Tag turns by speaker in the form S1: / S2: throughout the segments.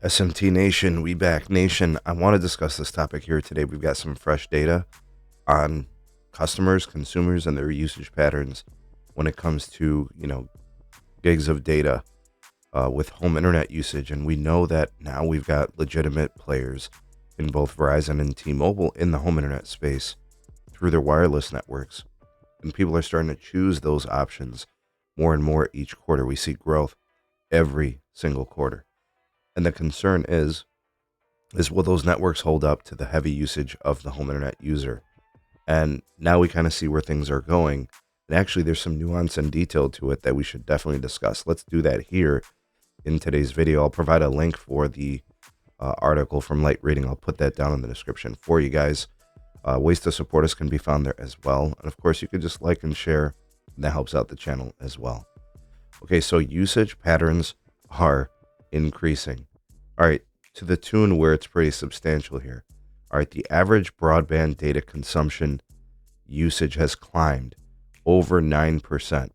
S1: SMT Nation, we back nation. I want to discuss this topic here today. We've got some fresh data on customers, consumers, and their usage patterns when it comes to, gigs of data with home internet usage. And we know that now we've got legitimate players in both Verizon and T-Mobile in the home internet space through their wireless networks. And people are starting to choose those options more and more each quarter. We see growth every single quarter. And the concern is will those networks hold up to the heavy usage of the home internet user? And now we kind of see where things are going. And actually, there's some nuance and detail to it that we should definitely discuss. Let's do that here in today's video. I'll provide a link for the article from Light Reading. I'll put that down in the description for you guys. Ways to support us can be found there as well. And of course, you could just like and share. That helps out the channel as well. Okay, so usage patterns are increasing. All right, to the tune where it's pretty substantial here. All right, the average broadband data consumption usage has climbed over 9%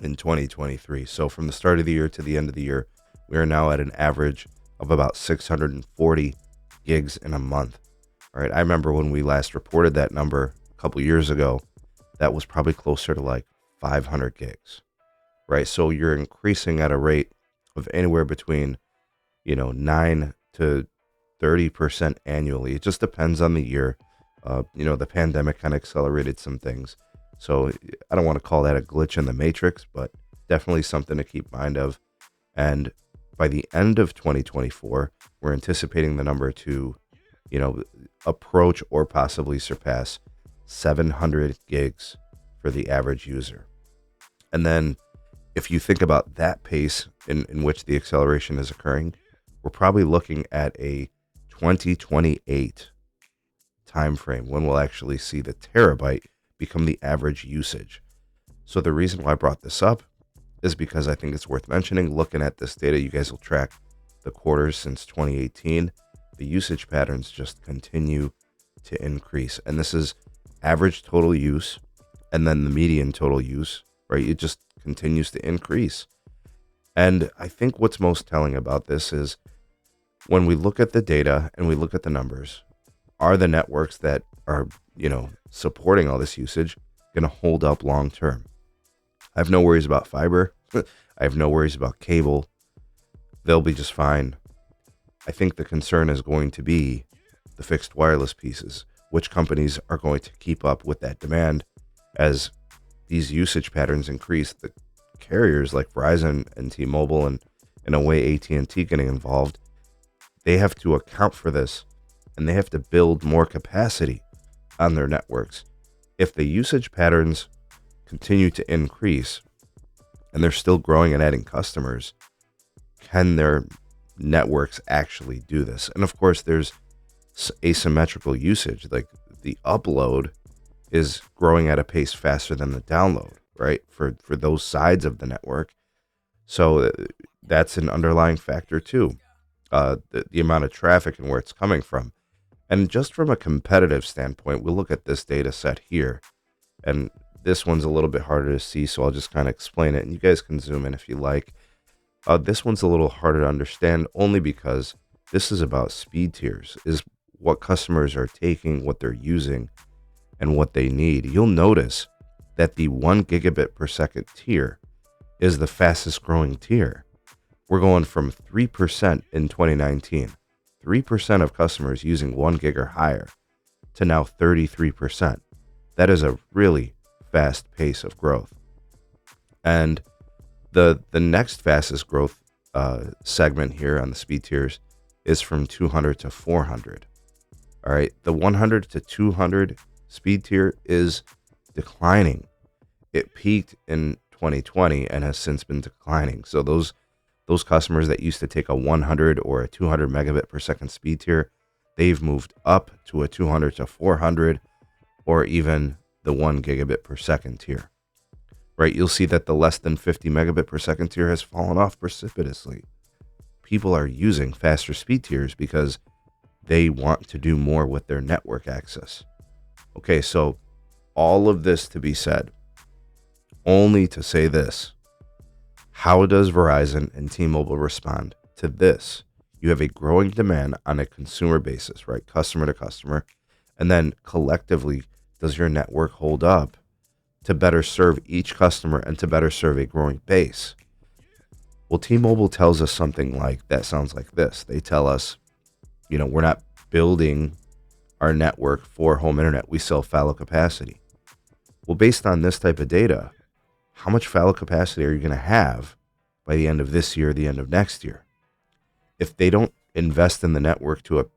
S1: in 2023. So from the start of the year to the end of the year, we are now at an average of about 640 gigs in a month. All right, I remember when we last reported that number a couple years ago, that was probably closer to like 500 gigs, right? So you're increasing at a rate of anywhere between 9 to 30% annually. It just depends on the year. The pandemic kind of accelerated some things. So I don't want to call that a glitch in the matrix, but definitely something to keep mind of. And by the end of 2024, we're anticipating the number to, approach or possibly surpass 700 gigs for the average user. And then if you think about that pace in which the acceleration is occurring, we're probably looking at a 2028 timeframe when we'll actually see the terabyte become the average usage. So the reason why I brought this up is because I think it's worth mentioning. Looking at this data, you guys will track the quarters since 2018. The usage patterns just continue to increase. And this is average total use and then the median total use, right? It just continues to increase. And I think what's most telling about this is when we look at the data and we look at the numbers, are the networks that are, supporting all this usage going to hold up long term? I have no worries about fiber. I have no worries about cable. They'll be just fine. I think the concern is going to be the fixed wireless pieces. Which companies are going to keep up with that demand as these usage patterns increase? The carriers like Verizon and T-Mobile and in a way AT&T getting involved, they have to account for this and they have to build more capacity on their networks. If the usage patterns continue to increase and they're still growing and adding customers, can their networks actually do this? And of course, there's asymmetrical usage. Like the upload is growing at a pace faster than the download, right? For those sides of the network. So that's an underlying factor too. The amount of traffic and where it's coming from. And just from a competitive standpoint, we'll look at this data set here. And this one's a little bit harder to see, so I'll just kind of explain it. And you guys can zoom in if you like. This one's a little harder to understand only because this is about speed tiers, is what customers are taking, what they're using, and what they need. You'll notice that the 1 gigabit per second tier is the fastest growing tier. We're going from 3% in 2019, 3% of customers using 1 gig or higher, to now 33%. That is a really fast pace of growth. And the next fastest growth segment here on the speed tiers is from 200 to 400. All right, the 100 to 200 speed tier is declining. It peaked in 2020 and has since been declining. So those customers that used to take a 100 or a 200 megabit per second speed tier, they've moved up to a 200 to 400 or even the 1 gigabit per second tier. Right? You'll see that the less than 50 megabit per second tier has fallen off precipitously. People are using faster speed tiers because they want to do more with their network access. Okay, so all of this to be said, only to say this: how does Verizon and T-Mobile respond to this? You have a growing demand on a consumer basis, right? Customer to customer. And then collectively, does your network hold up to better serve each customer and to better serve a growing base? Well, T-Mobile tells us something like that sounds like this. They tell us, we're not building our network for home internet. We sell fallow capacity. Well, based on this type of data, how much fallow capacity are you going to have by the end of this year, the end of next year? If they don't invest in the network to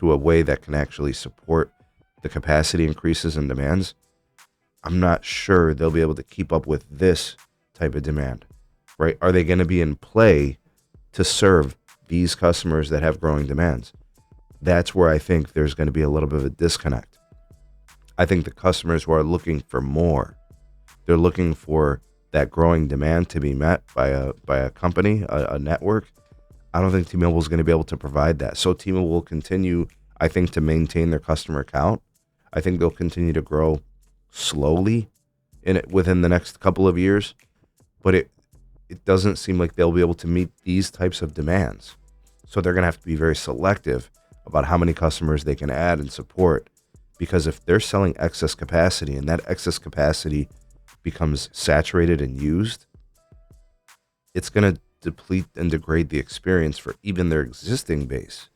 S1: a way that can actually support the capacity increases and demands, I'm not sure they'll be able to keep up with this type of demand, right? Are they going to be in play to serve these customers that have growing demands? That's where I think there's going to be a little bit of a disconnect. I think the customers who are looking for more, they're looking for that growing demand to be met by a company, a network. I don't think T-Mobile is going to be able to provide that. So T-Mobile will continue, I think, to maintain their customer count. I think they'll continue to grow slowly within the next couple of years, but it doesn't seem like they'll be able to meet these types of demands. So they're going to have to be very selective about how many customers they can add and support, because if they're selling excess capacity and that excess capacity becomes saturated and used, it's going to deplete and degrade the experience for even their existing base,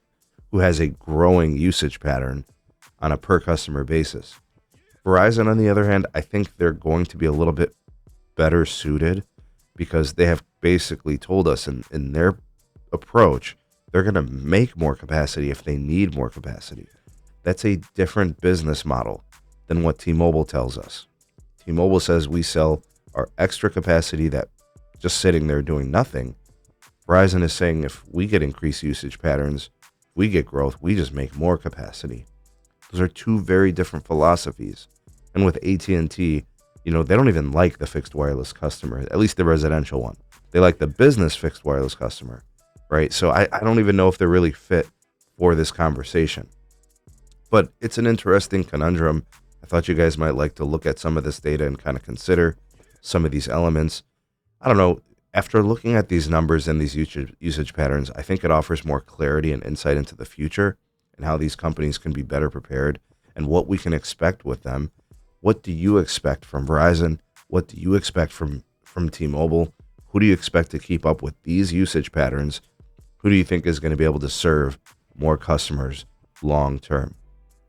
S1: who has a growing usage pattern on a per customer basis. Verizon, on the other hand, I think they're going to be a little bit better suited, because they have basically told us in their approach, they're going to make more capacity if they need more capacity. That's a different business model than what T-Mobile tells us. T-Mobile says we sell our extra capacity that just sitting there doing nothing. Verizon is saying if we get increased usage patterns, we get growth, we just make more capacity. Those are two very different philosophies. And with AT&T, they don't even like the fixed wireless customer, at least the residential one. They like the business fixed wireless customer, right? So I don't even know if they're really fit for this conversation. But it's an interesting conundrum. I thought you guys might like to look at some of this data and kind of consider some of these elements. I don't know. After looking at these numbers and these usage patterns, I think it offers more clarity and insight into the future and how these companies can be better prepared and what we can expect with them. What do you expect from Verizon? What do you expect from T-Mobile? Who do you expect to keep up with these usage patterns? Who do you think is going to be able to serve more customers long term?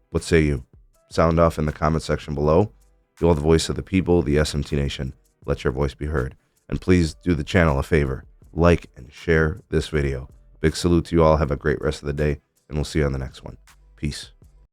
S1: What say you? Sound off in the comment section below. You are the voice of the people, the SMT Nation. Let your voice be heard. And please do the channel a favor. Like and share this video. Big salute to you all. Have a great rest of the day, and we'll see you on the next one. Peace.